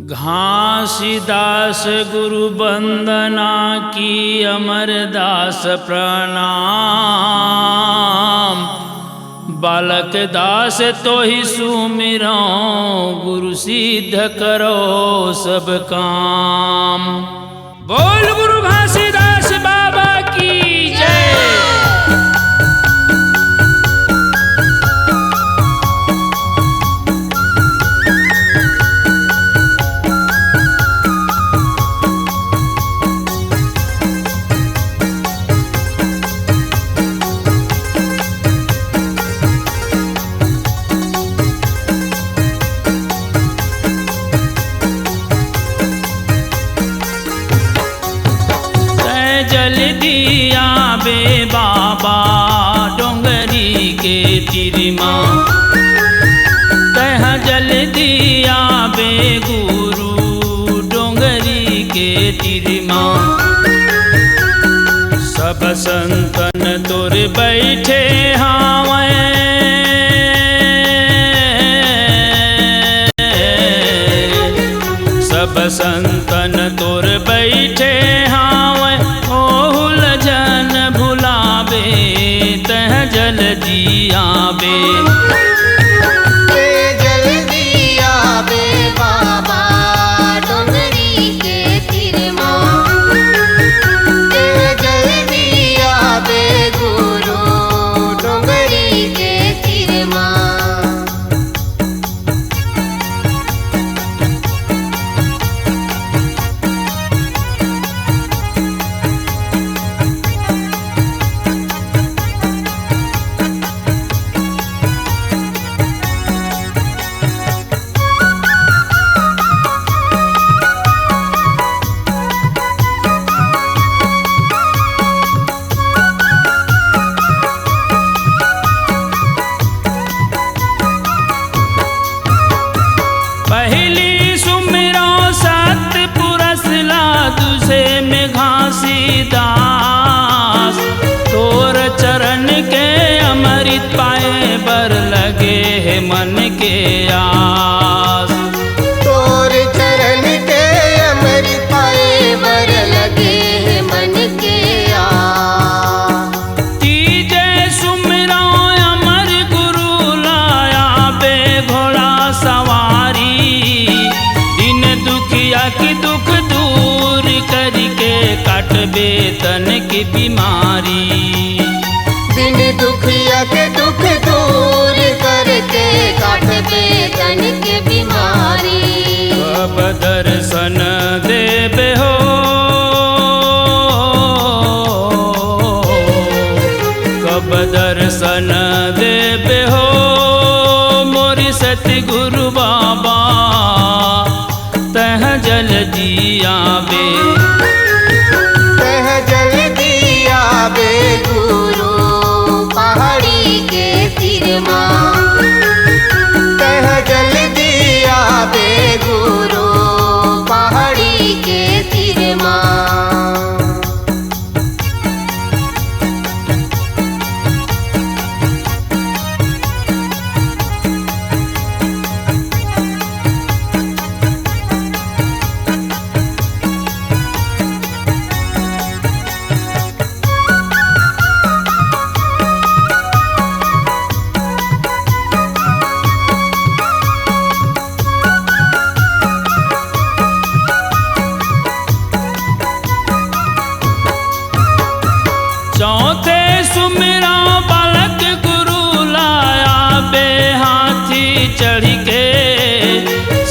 घासीदास गुरु वंदना की अमरदास प्रणाम। बालक दास तो ही सुमिरो गुरु सिद्ध करो सब काम। बोल गुरु घासीदास बाबा की जय। जल दिया बे बाबा डोंगरी के तिरमा, तह जल दिया बे गुरु डोंगरी के तिरमा। सब संतन तोर बैठे हावे, सब संतन तोर बैठे हावे। ओहुल जन भुलावे तह जल दिया बे। जल दिया बे बाबा डोंगरी के तिरमा, जल दिया बे गुरु डोंगरी के तिरमा। पहली सुमिरो सतपुरस ला, दूसरे में घासीदास। तोर चरण के अमृत पाए बर लगे है मन के आस। तोर चरण के अमृत पाए बर लगे है मन के आस। तीजे सुमिरो अमर गुरु लाया बे घोड़ा सवारी। दिन दुखिया की दुख दूर करके काटबे तन की बीमारी। दिन दुखिया के दुख दूर करके काटबे तन के बीमारी। कब दर्शन देबे हो, कब दर्शन देबे हो मोरी सतगुरु बाबा तह जल दिया बे। तह जल दिया बे गुरु पहाड़ी के तिरमा, तह जल दिया बे गुरु पहाड़ी के तिरमा। चौथे सुमिरो बालक गुरु लाया बे हाथी चढ़ के।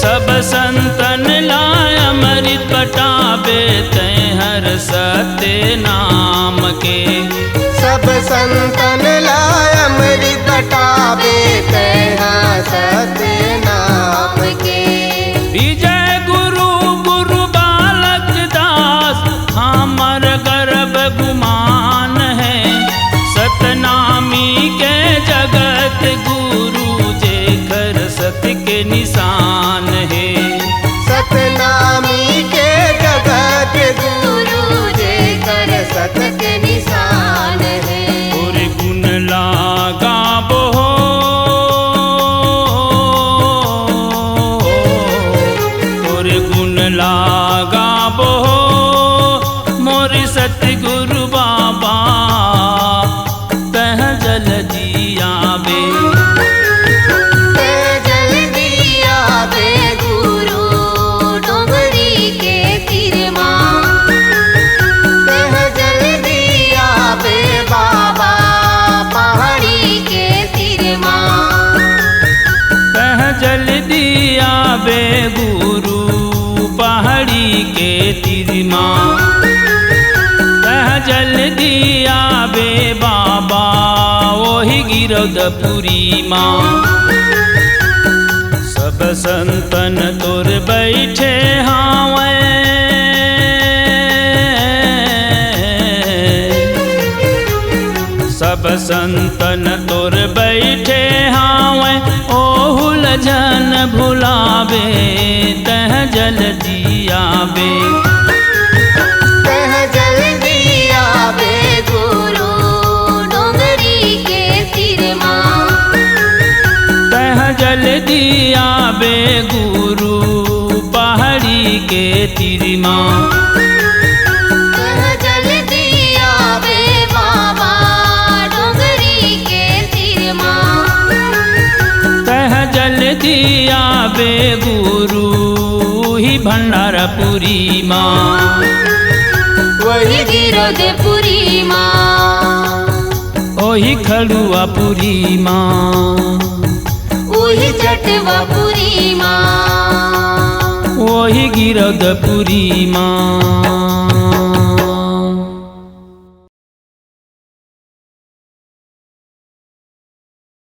सब संतन लाया अमृत बटाबे तै हर सत्य नाम के। सब संतन लाय अमृत बटाबे तैहा सत्य नाम के। विजय गुरु गुरु बालक दास हमर गर्भ गुमान है। सतनामी के जगत गुरु जे घर सत्य के निशान है। सतनामी के जगत गुरु जे कर सत्य के निशान है। और गुण लागा बो गुरु पहाड़ी के तिरमा। तह जल्दी आवे बाबा वही गिरौदपुरी माँ। सब संतन तोर बैठे हावे, सब संतन तोर बैठे हावे। ओहुल जन भुलावे तह जल्दी आवे। तह जल्दी आवे गुरु डोंगरी के तिरमा। तह जल्दी आवे गुरु पहाड़ी के तिरमा। तह जल्दी आवे बाबा डोंगरी के तिरमा। तह जल्दी आवे गुरु ही भंडारपुरी माँ। वही गिरौदपुरी माँ। ओही खड़ुआपुरी माँ। वही जटवापुरी माँ। वही गिरौदपुरी माँ।